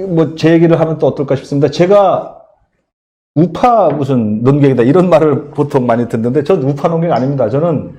뭐 제 얘기를 하면 또 어떨까 싶습니다. 제가 우파 무슨 논객이다 이런 말을 보통 많이 듣는데 전 우파 논객 아닙니다. 저는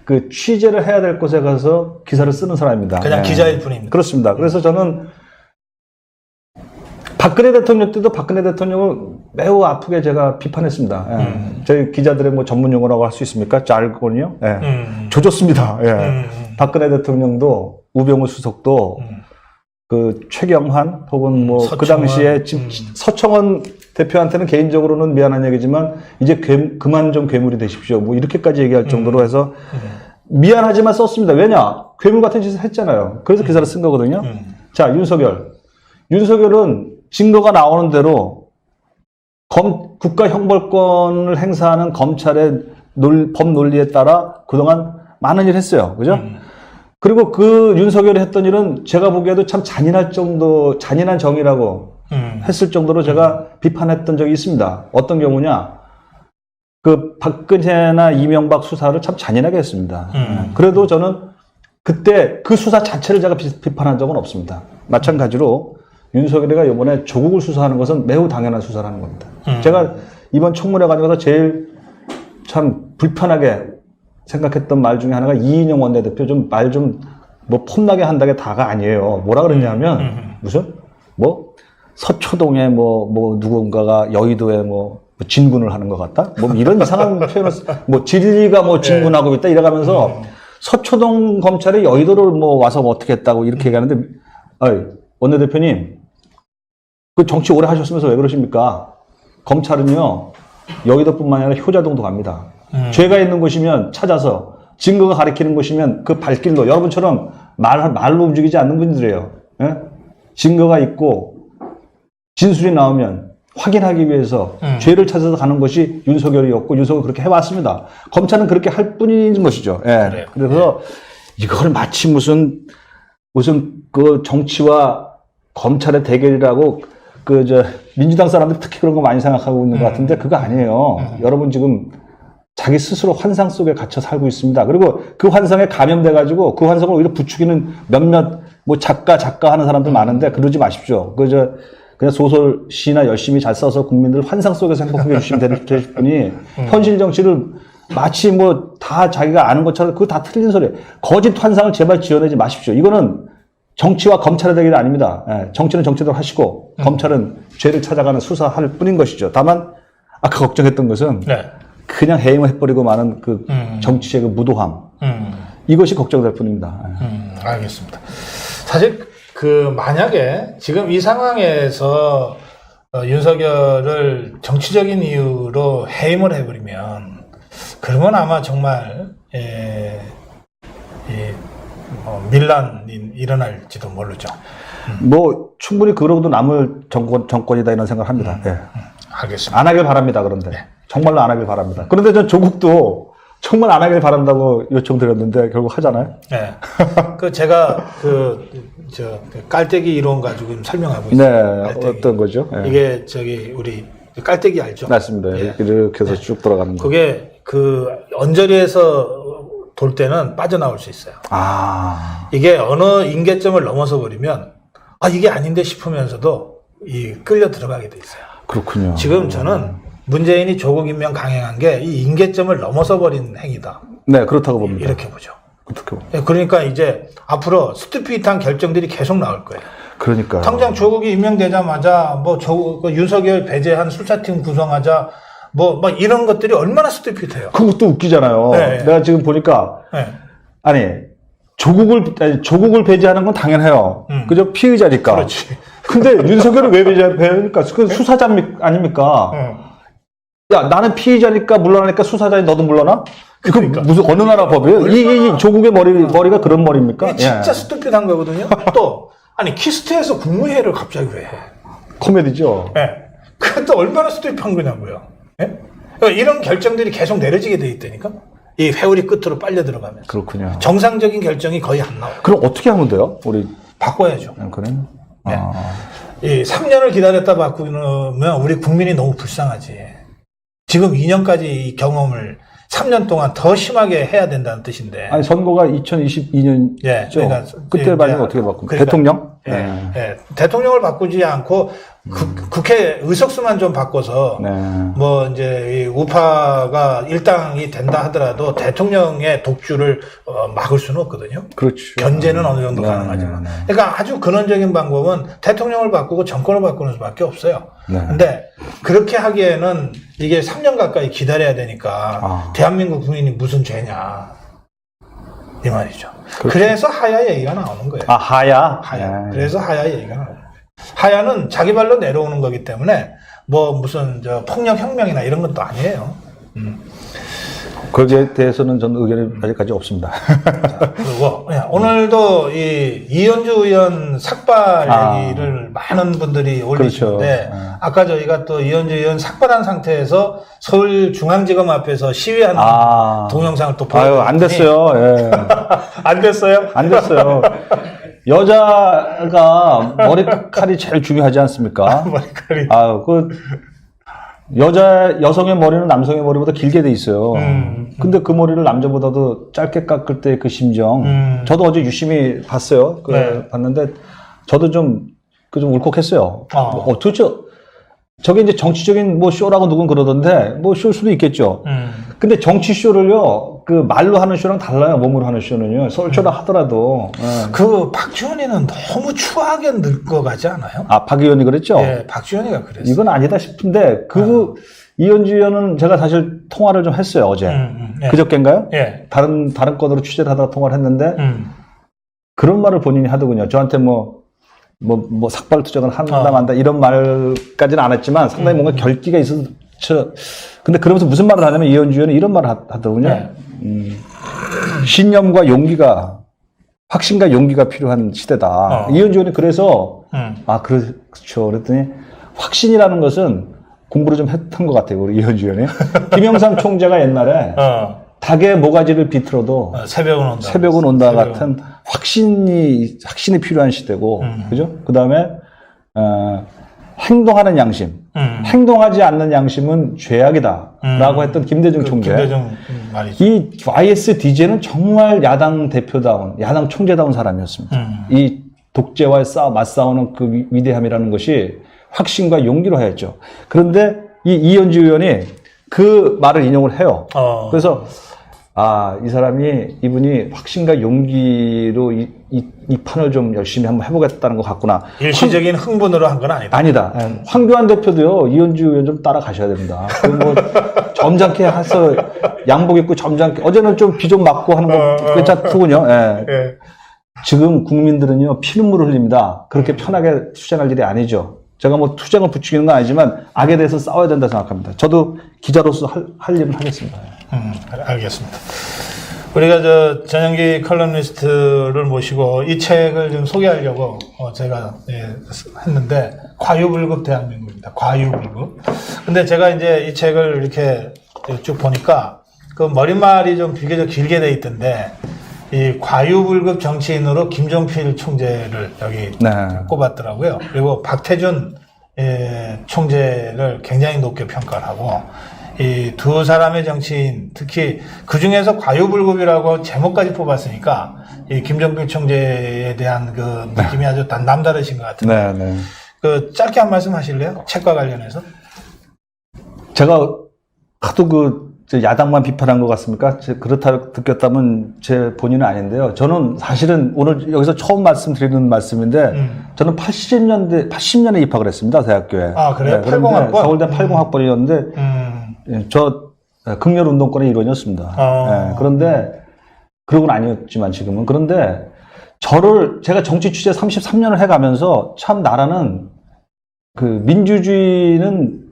그 취재를 해야 될 곳에 가서 기사를 쓰는 사람입니다. 그냥 기자일 뿐입니다. 그렇습니다. 그래서 저는 박근혜 대통령 때도 박근혜 대통령을 매우 아프게 제가 비판했습니다. 저희 기자들의 뭐 전문 용어라고 할 수 있습니까? 잘곤이요? 조졌습니다. 박근혜 대통령도 우병우 수석도 그 최경환 혹은 뭐 그 당시에 서청원 대표한테는 개인적으로는 미안한 얘기지만 이제 그만 좀 괴물이 되십시오. 뭐 이렇게까지 얘기할 정도로 해서 미안하지만 썼습니다. 왜냐? 괴물 같은 짓을 했잖아요. 그래서 기사를 쓴 거거든요. 자, 윤석열은 증거가 나오는 대로 국가 형벌권을 행사하는 검찰의 법 논리에 따라 그동안 많은 일을 했어요. 그죠? 그리고 그 윤석열이 했던 일은 제가 보기에도 참 잔인한 정의라고 했을 정도로 제가 비판했던 적이 있습니다. 어떤 경우냐? 그 박근혜나 이명박 수사를 참 잔인하게 했습니다. 그래도 저는 그때 그 수사 자체를 제가 비판한 적은 없습니다. 마찬가지로 윤석열이가 이번에 조국을 수사하는 것은 매우 당연한 수사라는 겁니다. 제가 이번 청문회 과정에서 제일 참 불편하게 생각했던 말 중에 하나가 이인영 원내대표 말 좀 뭐 폼나게 한다게 다가 아니에요. 뭐라 그랬냐면 무슨 뭐 서초동에 뭐 누군가가 여의도에 뭐 진군을 하는 것 같다? 뭐 이런 이상한 표현을 뭐 진리가 뭐 진군하고 있다 이래가면서 서초동 검찰이 여의도를 뭐 와서 뭐 어떻게 했다고 이렇게 얘기하는데 원내대표님 그 정치 오래 하셨으면서 왜 그러십니까? 검찰은요 여의도뿐만 아니라 효자동도 갑니다. 죄가 있는 곳이면 찾아서 증거가 가리키는 곳이면 그 발길로 여러분처럼 말로 움직이지 않는 분들이에요. 예? 증거가 있고 진술이 나오면 확인하기 위해서 죄를 찾아서 가는 것이 윤석열이었고 윤석열이 그렇게 해왔습니다. 검찰은 그렇게 할 뿐인 것이죠. 예. 그래서 이걸 마치 무슨 그 정치와 검찰의 대결이라고 민주당 사람들 특히 그런 거 많이 생각하고 있는 것 같은데 그거 아니에요. 여러분 지금 자기 스스로 환상 속에 갇혀 살고 있습니다. 그리고 그 환상에 감염돼가지고 그 환상을 오히려 부추기는 몇몇 뭐 작가 하는 사람들 많은데 그러지 마십시오. 그냥 소설 시나 열심히 잘 써서 국민들 환상 속에서 행복하게 해주시면 되실 분이 현실 정치를 마치 뭐 다 자기가 아는 것처럼 그거 다 틀린 소리예요. 거짓 환상을 제발 지어내지 마십시오. 이거는 정치와 검찰의 대결이 아닙니다. 예, 정치는 정치대로 하시고 검찰은 죄를 찾아가는 수사할 뿐인 것이죠. 다만 아까 걱정했던 것은 그냥 해임을 해버리고 마는 그 정치의 그 무도함 이것이 걱정될 뿐입니다. 알겠습니다. 사실 만약에 지금 이 상황에서 윤석열을 정치적인 이유로 해임을 해버리면 그러면 아마 정말 밀란이 일어날지도 모르죠. 뭐 충분히 그러고도 남을 정권이다 이런 생각을 합니다. 알겠습니다. 안 하길 바랍니다. 그런데 정말로 안 하길 바랍니다. 그런데 전 조국도 정말 안 하길 바란다고 요청드렸는데 결국 하잖아요. 제가 깔때기 이론 가지고 설명하고 있어요. 깔때기. 어떤 거죠? 이게 우리 깔때기 알죠? 맞습니다. 이렇게 해서 쭉 돌아가는 거. 그게 언저리에서 돌 때는 빠져나올 수 있어요. 이게 어느 임계점을 넘어서 버리면 이게 아닌데 싶으면서도 끌려 들어가게 돼 있어요. 그렇군요. 지금 저는 문재인이 조국 임명 강행한 게 이 임계점을 넘어서 버린 행위다. 네, 그렇다고 봅니다. 이렇게 보죠. 어떻게 그러니까 이제 앞으로 스투핏한 결정들이 계속 나올 거예요. 그러니까 당장 조국이 임명되자마자 윤석열 배제한 수사팀 구성하자 막 이런 것들이 얼마나 스투핏해요. 그것도 웃기잖아요. 내가 지금 보니까 아니 조국을 배제하는 건 당연해요. 그죠? 피의자니까. 그렇지. 근데 윤석열을 왜 배제하니까 그 수사자 아닙니까? 야, 나는 피의자니까 물러나니까 수사자니 너도 물러나? 그러니까. 무슨 어느 나라 법이에요? 이 조국의 머리가 그런 머리입니까? 이게 진짜 스투핏한 거거든요. 또 키스트에서 국무회의를 갑자기 왜 해? 코미디죠. 그것도 얼마나 스투핏한 거냐고요. 그러니까 이런 결정들이 계속 내려지게 돼 있다니까. 이 회오리 끝으로 빨려 들어가면서. 그렇군요. 정상적인 결정이 거의 안 나와요. 그럼 어떻게 하면 돼요? 우리 바꿔야죠. 그래요? 이 3년을 기다렸다 바꾸면 우리 국민이 너무 불쌍하지. 지금 2년까지 이 경험을 3년 동안 더 심하게 해야 된다는 뜻인데. 아니 선거가 2022년이죠. 그러니까 그때 만약 어떻게 바꿉니까? 대통령? 대통령을 바꾸지 않고 국회 의석수만 좀 바꿔서 뭐 이제 이 우파가 일당이 된다 하더라도 대통령의 독주를 막을 수는 없거든요. 그렇죠. 견제는 어느 정도 가능하지만. 그러니까 아주 근원적인 방법은 대통령을 바꾸고 정권을 바꾸는 수밖에 없어요. 근데 그렇게 하기에는 이게 3년 가까이 기다려야 되니까 대한민국 국민이 무슨 죄냐 이 말이죠. 그래서 하야 얘기가 나오는 거예요. 하야? 그래서 하야 얘기가 나오는 거예요. 하야는 자기 발로 내려오는 거기 때문에 뭐 무슨 폭력 혁명이나 이런 것도 아니에요. 거기에 대해서는 저는 의견이 아직까지 없습니다. 자, 그리고 오늘도 이 이현주 의원 삭발 얘기를 많은 분들이 올리시는데 아까 저희가 또 이현주 의원 삭발한 상태에서 서울중앙지검 앞에서 시위하는 동영상을 또 보여드렸더니 안 됐어요. 예. 안 됐어요? 안 됐어요. 여자가 머리칼이 제일 중요하지 않습니까? 머리칼이. 여성의 머리는 남성의 머리보다 길게 돼 있어요. 근데 그 머리를 남자보다도 짧게 깎을 때 그 심정. 저도 어제 유심히 봤어요. 봤는데 저도 좀 울컥했어요. 도대체 저게 이제 정치적인 뭐 쇼라고 누군 그러던데 뭐 쇼일 수도 있겠죠. 근데 정치 쇼를요, 그 말로 하는 쇼랑 달라요. 몸으로 하는 쇼는요. 서울쇼라 하더라도. 그 박지원이는 너무 추하게 늙어가지 않아요? 박 의원이 그랬죠? 네, 박지원이가 그랬어요. 이건 아니다 싶은데 이현주 의원은 제가 사실 통화를 좀 했어요, 어제. 그저께인가요? 다른 건으로 취재를 하다가 통화를 했는데 그런 말을 본인이 하더군요. 저한테 뭐 삭발 투정을 한다 만다 이런 말까지는 안 했지만 상당히 뭔가 결기가 있어서 근데 그러면서 무슨 말을 하냐면 이현주 의원은 이런 말을 하더군요. 신념과 용기가 확신과 용기가 필요한 시대다. 이현주 의원이 그래서 그렇죠. 그랬더니 확신이라는 것은 공부를 좀 했던 것 같아요. 우리 이현주 의원이. 김영삼 총재가 옛날에 닭의 모가지를 비틀어도 새벽은 온다 같은 확신이 필요한 시대고, 그죠? 그 다음에, 행동하는 양심. 행동하지 않는 양심은 죄악이다. 라고 했던 김대중 총재. 김대중 말이죠. 이 YSDJ는 정말 야당 대표다운, 야당 총재다운 사람이었습니다. 이 독재와 맞싸우는 그 위대함이라는 것이 확신과 용기로 하였죠. 그런데 이 이현주 의원이 그 말을 인용을 해요. 그래서 이분이 확신과 용기로 이 판을 좀 열심히 한번 해보겠다는 것 같구나. 일시적인 흥분으로 한 건 아니다. 아니다. 황교안 대표도요, 이현주 의원 좀 따라가셔야 됩니다. 점잖게 해서 양복 입고 점잖게, 어제는 좀 비 좀 맞고 하는 거 괜찮더군요. 지금 국민들은요, 피눈물을 흘립니다. 그렇게 편하게 투쟁할 일이 아니죠. 제가 뭐 투쟁을 부추기는 건 아니지만 악에 대해서 싸워야 된다 생각합니다. 저도 기자로서 할 일은 하겠습니다. 알겠습니다. 우리가 전영기 컬럼니스트를 모시고 이 책을 좀 소개하려고 제가 했는데 과유불급 대한민국입니다. 과유불급. 근데 제가 이제 이 책을 이렇게 쭉 보니까 그 머릿말이 좀 비교적 길게 돼 있던데 이 과유불급 정치인으로 김종필 총재를 여기 꼽았더라고요. 그리고 박태준 총재를 굉장히 높게 평가를 하고 이 두 사람의 정치인, 특히 그 중에서 과유불급이라고 제목까지 뽑았으니까 이 김종필 총재에 대한 그 느낌이 아주 남다르신 것 같은데. 그 짧게 한 말씀 하실래요? 책과 관련해서? 제가 하도 야당만 비판한 것 같습니까? 그렇다 느꼈다면 제 본인은 아닌데요. 저는 사실은 오늘 여기서 처음 말씀드리는 말씀인데, 저는 80년에 입학을 했습니다, 대학교에. 그래요? 80학번? 서울대 80학번이었는데, 저 극렬 운동권의 일원이었습니다. 그런데 그러고는 아니었지만 지금은. 그런데 제가 정치 취재 33년을 해가면서 참 나라는 민주주의는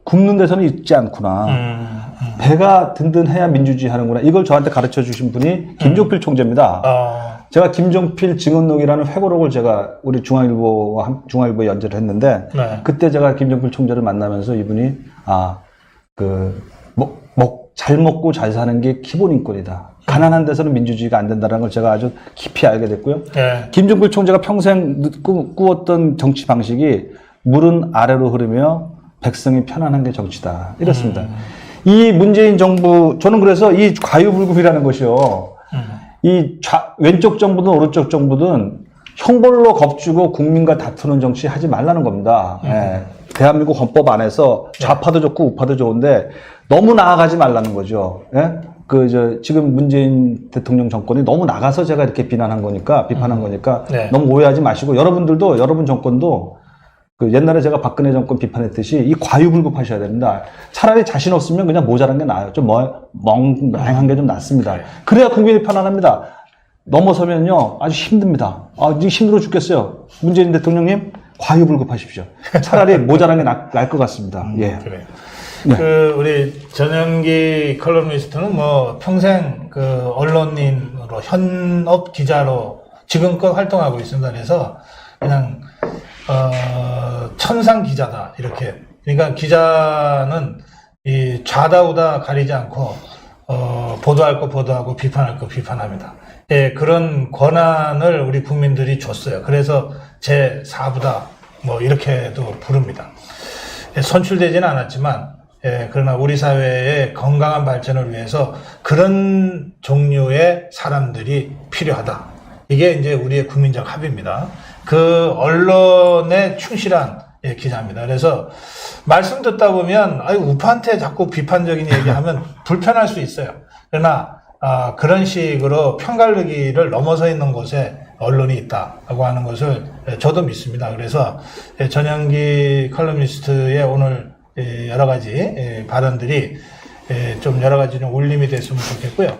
굶는 데서는 있지 않구나. 배가 든든해야 민주주의 하는구나. 이걸 저한테 가르쳐 주신 분이 김종필 총재입니다. 제가 김종필 증언록이라는 회고록을 제가 우리 중앙일보에 연재를 했는데, 그때 제가 김종필 총재를 만나면서 이분이 잘 먹고 잘 사는 게 기본 인권이다. 가난한 데서는 민주주의가 안 된다는 걸 제가 아주 깊이 알게 됐고요. 김종필 총재가 평생 꾸었던 정치 방식이 물은 아래로 흐르며 백성이 편안한 게 정치다. 이렇습니다. 이 문재인 정부, 저는 그래서 이 과유불급이라는 것이요. 이 왼쪽 정부든 오른쪽 정부든 형벌로 겁주고 국민과 다투는 정치 하지 말라는 겁니다. 예. 대한민국 헌법 안에서 좌파도 좋고 우파도 좋은데 너무 나아가지 말라는 거죠. 예? 지금 문재인 대통령 정권이 너무 나가서 제가 이렇게 비판한 거니까, 네. 너무 오해하지 마시고, 여러분 정권도 옛날에 제가 박근혜 정권 비판했듯이 이 과유불급하셔야 됩니다. 차라리 자신 없으면 그냥 모자란 게 나아요. 좀 멍한 게 좀 낫습니다. 그래야 국민이 편안합니다. 넘어서면요, 아주 힘듭니다. 지금 힘들어 죽겠어요. 문재인 대통령님, 과유불급하십시오. 차라리 모자란 게 나을 것 같습니다. 예. 그래요. 네. 우리 전영기 컬럼니스트는 뭐 평생 언론인으로 현업 기자로 지금껏 활동하고 있습니다. 그래서 그냥 천상 기자다 이렇게. 그러니까 기자는 이 좌다우다 가리지 않고 보도할 거 보도하고 비판할 거 비판합니다. 예, 그런 권한을 우리 국민들이 줬어요. 그래서 제 4부다 뭐 이렇게도 부릅니다. 예, 선출되지는 않았지만 그러나 우리 사회의 건강한 발전을 위해서 그런 종류의 사람들이 필요하다. 이게 이제 우리의 국민적 합의입니다. 그 언론에 충실한 기자입니다. 그래서 말씀 듣다 보면 우파한테 자꾸 비판적인 얘기하면 불편할 수 있어요. 그러나 그런 식으로 편가르기를 넘어서 있는 곳에 언론이 있다고 하는 것을 저도 믿습니다. 그래서 전영기 컬럼니스트의 오늘 여러 가지 발언들이 좀 여러 가지 좀 울림이 됐으면 좋겠고요.